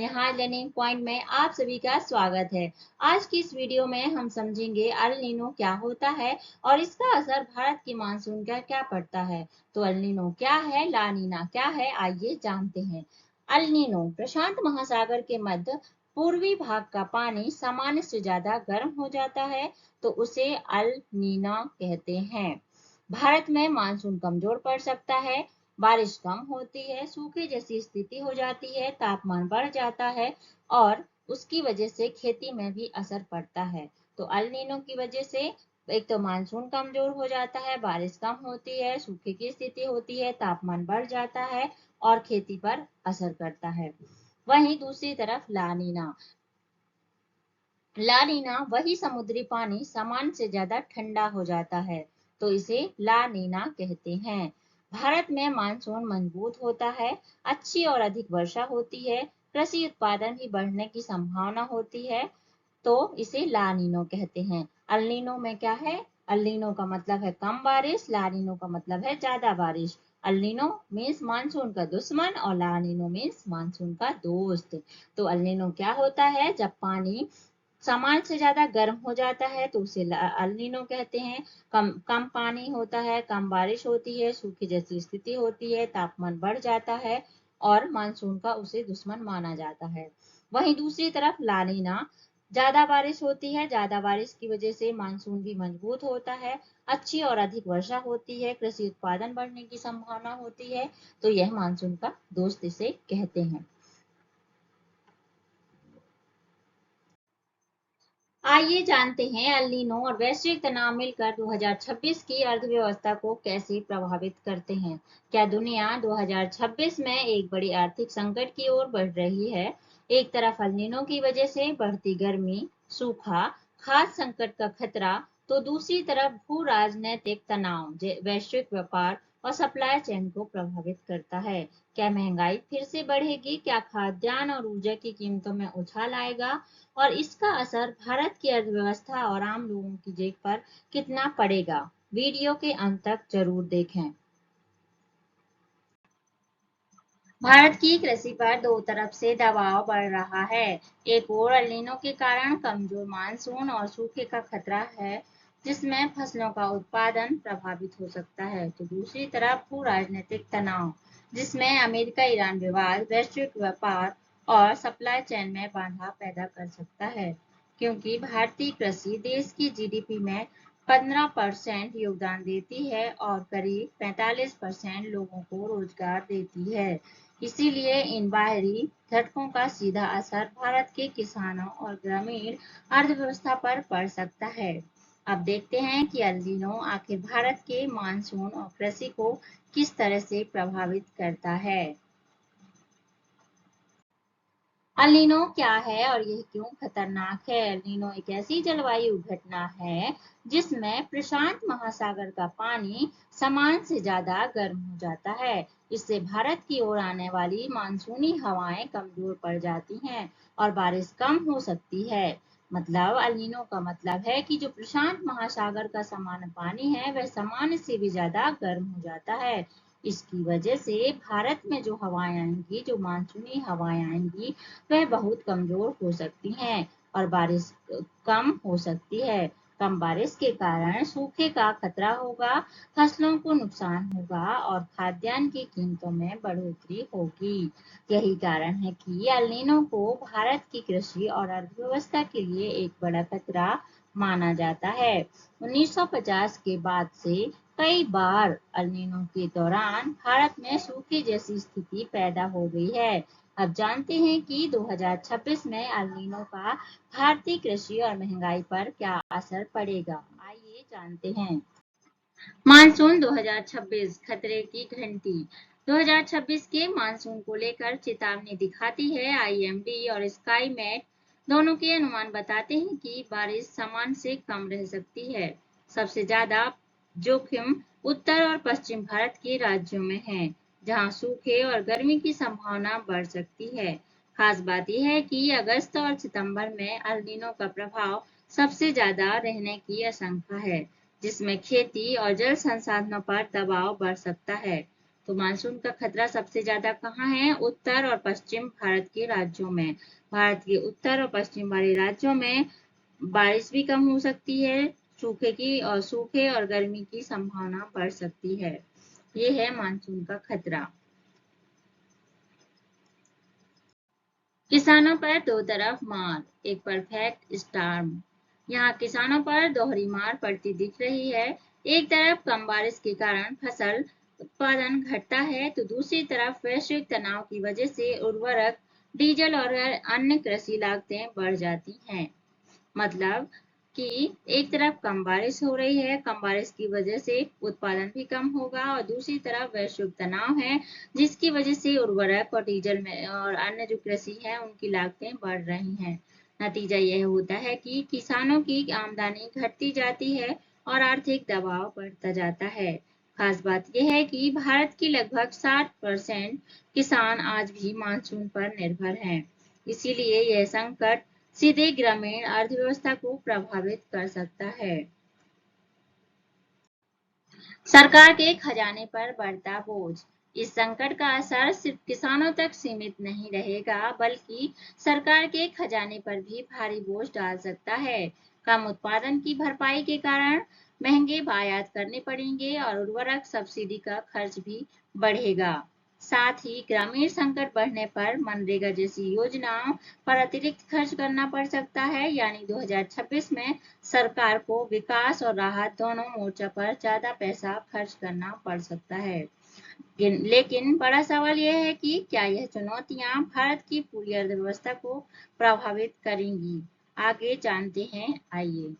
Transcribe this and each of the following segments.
Sneha learning point में आप सभी का स्वागत है। आज की इस वीडियो में हम समझेंगे अल नीनो क्या होता है और इसका असर भारत की मानसून का क्या पड़ता है। तो अल नीनो क्या है, ला नीना क्या है, आइए जानते हैं। अल नीनो प्रशांत महासागर के मध्य पूर्वी भाग का पानी सामान्य से ज्यादा गर्म हो जाता है, तो उसे अल नीना कहते हैं। भारत में मानसून कमजोर पड़ सकता है, बारिश कम होती है, सूखे जैसी स्थिति हो जाती है, तापमान बढ़ जाता है और उसकी वजह से खेती में भी असर पड़ता है। तो अल नीनो की वजह से एक तो मानसून कमजोर हो जाता है, बारिश कम होती है, सूखे की स्थिति होती है, तापमान बढ़ जाता है और खेती पर असर करता है। वहीं दूसरी तरफ ला नीना वही समुद्री पानी सामान्य से ज्यादा ठंडा हो जाता है, तो इसे ला नीना कहते हैं। भारत में मानसून मजबूत होता है, अच्छी और अधिक वर्षा होती है, कृषि उत्पादन भी बढ़ने की संभावना होती है, तो इसे ला नीनो कहते हैं। अल नीनो में क्या है? अल नीनो का मतलब है कम बारिश, ला नीनो का मतलब है ज्यादा बारिश। अल नीनो मीन्स मानसून का दुश्मन और ला नीनो मीन्स मानसून का दोस्त। तो अल नीनो क्या होता है? जब पानी सामान्य से ज्यादा गर्म हो जाता है तो उसे अल नीनो कहते हैं। कम कम पानी होता है, कम बारिश होती है, सूखे जैसी स्थिति होती है, तापमान बढ़ जाता है और मानसून का उसे दुश्मन माना जाता है। वहीं दूसरी तरफ ला नीना ज्यादा बारिश होती है, ज्यादा बारिश की वजह से मानसून भी मजबूत होता है, अच्छी और अधिक वर्षा होती है, कृषि उत्पादन बढ़ने की संभावना होती है, तो यह मानसून का दोस्त इसे कहते हैं। आइए जानते हैं अल नीनो और वैश्विक तनाव मिलकर 2026 की अर्थव्यवस्था को कैसे प्रभावित करते हैं। क्या दुनिया 2026 में एक बड़ी आर्थिक संकट की ओर बढ़ रही है? एक तरफ अल नीनो की वजह से बढ़ती गर्मी, सूखा, खाद्य संकट का खतरा, तो दूसरी तरफ भू राजनीतिक तनाव वैश्विक व्यापार और सप्लाई चेन को प्रभावित करता है। क्या महंगाई फिर से बढ़ेगी? क्या खाद्यान्न और ऊर्जा की कीमतों में उछाल आएगा? और इसका असर भारत की अर्थव्यवस्था और आम लोगों की जेब पर कितना पड़ेगा? वीडियो के अंत तक जरूर देखें। भारत की कृषि पर दो तरफ से दबाव बढ़ रहा है। एक ओर एल नीनो के कारण कमजोर मानसून और सूखे का खतरा है, जिसमें फसलों का उत्पादन प्रभावित हो सकता है, तो दूसरी तरफ भू राजनीतिक तनाव, जिसमें अमेरिका ईरान विवाद वैश्विक व्यापार और सप्लाई चेन में बाधा पैदा कर सकता है, क्योंकि भारतीय कृषि देश की जीडीपी में 15% योगदान देती है और करीब 45% लोगों को रोजगार देती है। इसीलिए इन बाहरी झटकों का सीधा असर भारत के किसानों और ग्रामीण अर्थव्यवस्था पर पड़ सकता है। अब देखते हैं कि एल नीनो आखिर भारत के मानसून और कृषि को किस तरह से प्रभावित करता है। अल नीनो क्या है और यह क्यों खतरनाक है? एल नीनो एक ऐसी जलवायु घटना है जिसमें प्रशांत महासागर का पानी सामान्य से ज्यादा गर्म हो जाता है। इससे भारत की ओर आने वाली मानसूनी हवाएं कमजोर पड़ जाती हैं और बारिश कम हो सकती है। मतलब अल नीनो का मतलब है कि जो प्रशांत महासागर का सामान्य पानी है वह सामान्य से भी ज्यादा गर्म हो जाता है। इसकी वजह से भारत में जो हवाएं आएंगी, जो मानसूनी हवाएं आएंगी, वह बहुत कमजोर हो सकती हैं और बारिश कम हो सकती है। कम बारिश के कारण सूखे का खतरा होगा, फसलों को नुकसान होगा और खाद्यान्न की कीमतों में बढ़ोतरी होगी। यही कारण है कि एल नीनो को भारत की कृषि और अर्थव्यवस्था के लिए एक बड़ा खतरा माना जाता है। 1950 के बाद से कई बार एल नीनो के दौरान भारत में सूखे जैसी स्थिति पैदा हो गई है। अब जानते हैं कि 2026 में एल नीनो का भारतीय कृषि और महंगाई पर क्या असर पड़ेगा। आइए जानते हैं। मानसून 2026 खतरे की घंटी। 2026 के मानसून को लेकर चेतावनी दिखाती है आईएमडी और स्काई मैट। दोनों के अनुमान बताते हैं कि बारिश सामान्य से कम रह सकती है। सबसे ज्यादा जोखिम उत्तर और पश्चिम भारत के राज्यों में है, जहां सूखे और गर्मी की संभावना बढ़ सकती है। खास बात यह है कि अगस्त और सितंबर में एल नीनो का प्रभाव सबसे ज्यादा रहने की आशंका है, जिसमें खेती और जल संसाधनों पर दबाव बढ़ सकता है। तो मानसून का खतरा सबसे ज्यादा कहाँ है? उत्तर और पश्चिम भारत के राज्यों में। भारत के उत्तर और पश्चिम वाले राज्यों में बारिश भी कम हो सकती है, सूखे और गर्मी की संभावना बढ़ सकती है। ये है मानसून का खतरा। किसानों पर दो तरफ मार, एक परफेक्ट स्टॉर्म। यहाँ किसानों पर दोहरी मार पड़ती दिख रही है। एक तरफ कम बारिश के कारण फसल उत्पादन घटता है, तो दूसरी तरफ वैश्विक तनाव की वजह से उर्वरक, डीजल और अन्य कृषि लागतें बढ़ जाती हैं। मतलब कि एक तरफ कम बारिश हो रही है, कम बारिश की वजह से उत्पादन भी कम होगा, और दूसरी तरफ वैश्विक तनाव है, जिसकी वजह से उर्वरक और डीजल में और अन्य जो कृषि है उनकी लागतें बढ़ रही हैं। नतीजा यह होता है कि किसानों की आमदनी घटती जाती है और आर्थिक दबाव बढ़ता जाता है। खास बात यह है कि भारत की लगभग 60% किसान आज भी मानसून पर निर्भर हैं। इसीलिए यह संकट सीधे ग्रामीण अर्थव्यवस्था को प्रभावित कर सकता है। सरकार के खजाने पर बढ़ता बोझ। इस संकट का असर सिर्फ किसानों तक सीमित नहीं रहेगा, बल्कि सरकार के खजाने पर भी भारी बोझ डाल सकता है। कम उत्पादन की भरपाई के कारण महंगे आयात करने पड़ेंगे और उर्वरक सब्सिडी का खर्च भी बढ़ेगा। साथ ही ग्रामीण संकट बढ़ने पर मनरेगा जैसी योजनाओं पर अतिरिक्त खर्च करना पड़ सकता है। यानी 2026 में सरकार को विकास और राहत दोनों मोर्चा पर ज्यादा पैसा खर्च करना पड़ सकता है। लेकिन बड़ा सवाल यह है कि क्या यह चुनौतियां भारत की पूरी अर्थव्यवस्था को प्रभावित करेंगी? आगे जानते हैं, आइए।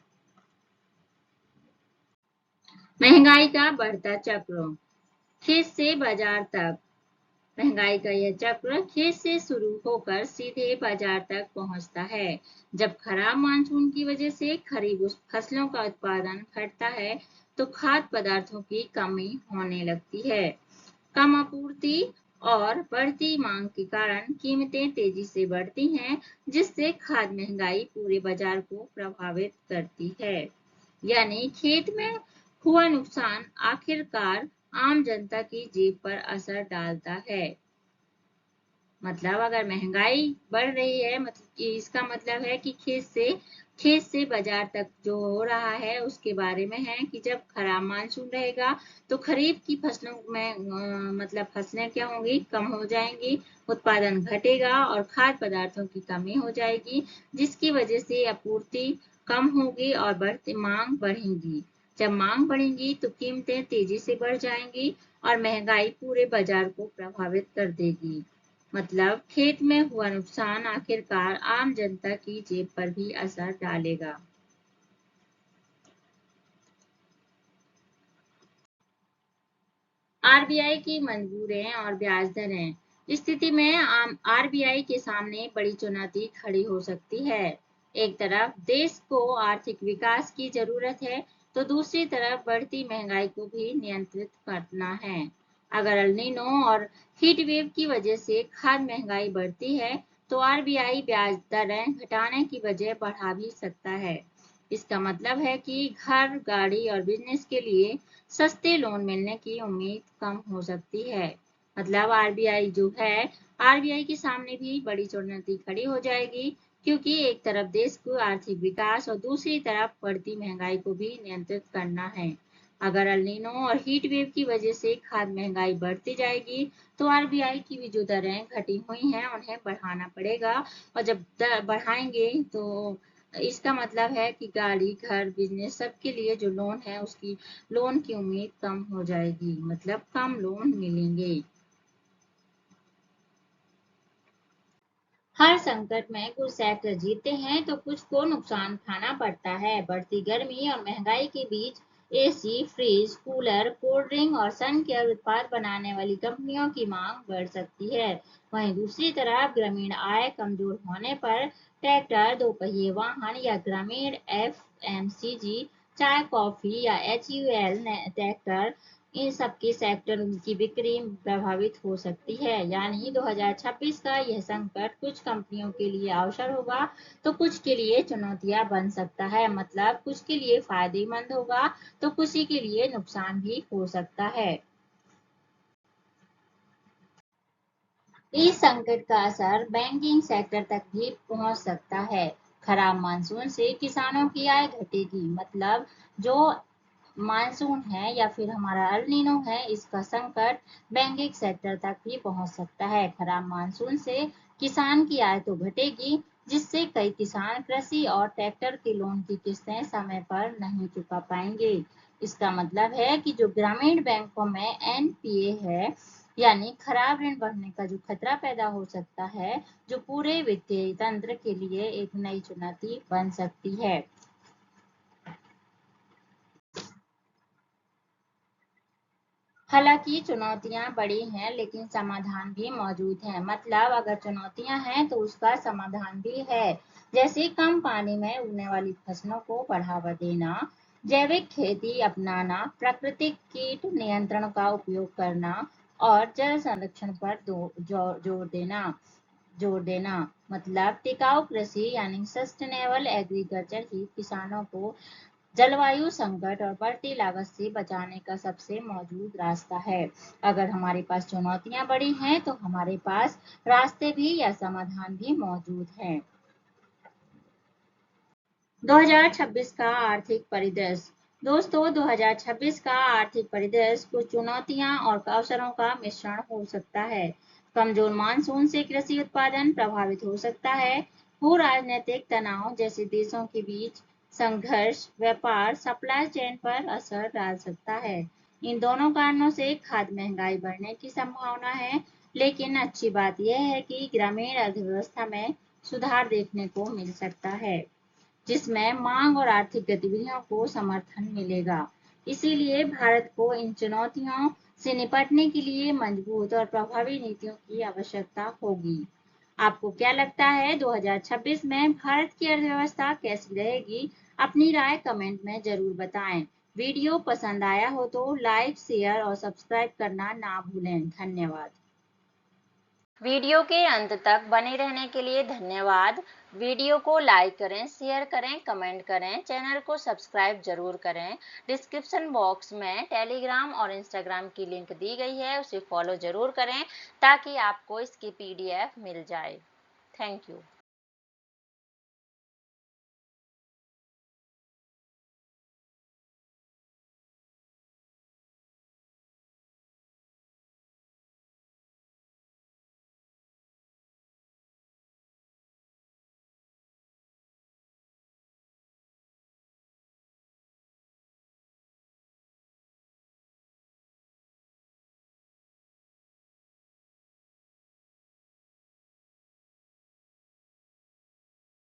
महंगाई का बढ़ता चक्र, खेत से बाजार तक। महंगाई का यह चक्र खेत से शुरू होकर सीधे बाजार तक पहुंचता है। जब खराब मानसून की वजह से खरीफ फसलों का उत्पादन घटता है, तो खाद्य पदार्थों की कमी होने लगती है। कम आपूर्ति और बढ़ती मांग के कारण कीमतें तेजी से बढ़ती हैं, जिससे खाद्य महंगाई पूरे बाजार को प्रभावित करती है। यानी खेत में हुआ नुकसान आखिरकार आम जनता की जेब पर असर डालता है। मतलब अगर महंगाई बढ़ रही है, मतलब कि इसका मतलब है कि खेत से बाजार तक जो हो रहा है उसके बारे में है कि जब खराब मानसून रहेगा तो खरीफ की फसलों में मतलब फसलें क्या होंगी, कम हो जाएंगी, उत्पादन घटेगा और खाद्य पदार्थों की कमी हो जाएगी, जिसकी वजह से आपूर्ति कम होगी और बढ़ती मांग बढ़ेगी। जब मांग बढ़ेगी तो कीमतें तेजी से बढ़ जाएंगी और महंगाई पूरे बाजार को प्रभावित कर देगी। मतलब खेत में हुआ नुकसान आखिरकार आम जनता की जेब पर भी असर डालेगा। आरबीआई की मजबूरें और ब्याज दरें। स्थिति में आम आरबीआई के सामने बड़ी चुनौती खड़ी हो सकती है। एक तरफ देश को आर्थिक विकास की जरूरत है, तो दूसरी तरफ बढ़ती महंगाई को भी नियंत्रित करना है। अगर एल्नीनो और हीट वेव की वजह से खाद्य महंगाई बढ़ती है, तो आरबीआई ब्याज दरें घटाने की वजह बढ़ा भी सकता है। इसका मतलब है कि घर, गाड़ी और बिजनेस के लिए सस्ते लोन मिलने की उम्मीद कम हो सकती है। मतलब आरबीआई के सामने भी बड़ी चुनौती खड़ी हो जाएगी, क्योंकि एक तरफ देश को आर्थिक विकास और दूसरी तरफ बढ़ती महंगाई को भी नियंत्रित करना है। अगर एल्नीनो और हीट वेव की वजह से खाद्य महंगाई बढ़ती जाएगी, तो आरबीआई की भी जो दरें घटी हुई हैं उन्हें बढ़ाना पड़ेगा, और जब दर बढ़ाएंगे तो इसका मतलब है कि गाड़ी, घर, बिजनेस सबके लिए जो लोन है उसकी लोन की उम्मीद कम हो जाएगी, मतलब कम लोन मिलेंगे। हर संकट में कुछ सेक्टर जीतते हैं तो कुछ को नुकसान खाना पड़ता है। बढ़ती गर्मी और महंगाई के बीच AC, fridge, cooler, cold drink और सन केयर उत्पाद बनाने वाली कंपनियों की मांग बढ़ सकती है। वहीं दूसरी तरफ ग्रामीण आय कमजोर होने पर ट्रैक्टर, दोपहिए वाहन या ग्रामीण एफएमसीजी, चाय, कॉफी या एचयूएल ट्रैक्टर, इन सबके सेक्टर की बिक्री प्रभावित हो सकती है। यानी 2026 का यह संकट कुछ कंपनियों के लिए अवसर होगा, तो कुछ के लिए चुनौतियां बन सकता है। मतलब कुछ के लिए फायदेमंद होगा, तो किसी के लिए नुकसान भी हो सकता है। इस संकट का असर बैंकिंग सेक्टर तक भी पहुंच सकता है। खराब मानसून से किसानों की आय घटेगी, मतलब जो मानसून है या फिर हमारा अल नीनो है, इसका संकट बैंकिंग सेक्टर तक भी पहुंच सकता है। खराब मानसून से किसान की आय तो घटेगी, जिससे कई किसान कृषि और ट्रैक्टर के लोन की किस्तें समय पर नहीं चुका पाएंगे। इसका मतलब है कि जो ग्रामीण बैंकों में एनपीए है, यानी खराब ऋण बढ़ने का जो खतरा पैदा हो सकता है, जो पूरे वित्तीय तंत्र के लिए एक नई चुनौती बन सकती है। हालांकि चुनौतियां बड़ी हैं, लेकिन समाधान भी मौजूद है। मतलब अगर चुनौतियां हैं तो उसका समाधान भी है। जैसे कम पानी में उगने वाली फसलों को बढ़ावा देना, जैविक खेती अपनाना, प्राकृतिक कीट नियंत्रण का उपयोग करना और जल संरक्षण पर जोर देना। मतलब टिकाऊ कृषि यानी सस्टेनेबल एग्रीकल्चर ही किसानों को जलवायु संकट और बढ़ती लागत से बचाने का सबसे मौजूद रास्ता है। अगर हमारे पास चुनौतियां बड़ी हैं तो हमारे पास रास्ते भी या समाधान भी मौजूद हैं। 2026 का आर्थिक परिदृश्य। दोस्तों, 2026 का आर्थिक परिदृश्य कुछ चुनौतियां और अवसरों का मिश्रण हो सकता है। कमजोर मानसून से कृषि उत्पादन प्रभावित हो सकता है। भू राजनीतिक तनाव जैसे देशों के बीच संघर्ष व्यापार सप्लाई चेन पर असर डाल सकता है। इन दोनों कारणों से खाद्य महंगाई बढ़ने की संभावना है, लेकिन अच्छी बात यह है कि ग्रामीण अर्थव्यवस्था में सुधार देखने को मिल सकता है, जिसमें मांग और आर्थिक गतिविधियों को समर्थन मिलेगा। इसीलिए भारत को इन चुनौतियों से निपटने के लिए मजबूत और प्रभावी नीतियों की आवश्यकता होगी। आपको क्या लगता है 2026 में भारत की अर्थव्यवस्था कैसी रहेगी? अपनी राय कमेंट में जरूर बताएं। वीडियो पसंद आया हो तो लाइक शेयर और सब्सक्राइब करना ना भूलें। धन्यवाद। वीडियो के अंत तक बने रहने के लिए धन्यवाद। वीडियो को लाइक करें, शेयर करें, कमेंट करें, चैनल को सब्सक्राइब जरूर करें। डिस्क्रिप्शन बॉक्स में टेलीग्राम और इंस्टाग्राम की लिंक दी गई है, उसे फॉलो जरूर करें ताकि आपको इसकी पीडीएफ मिल जाए। Thank you.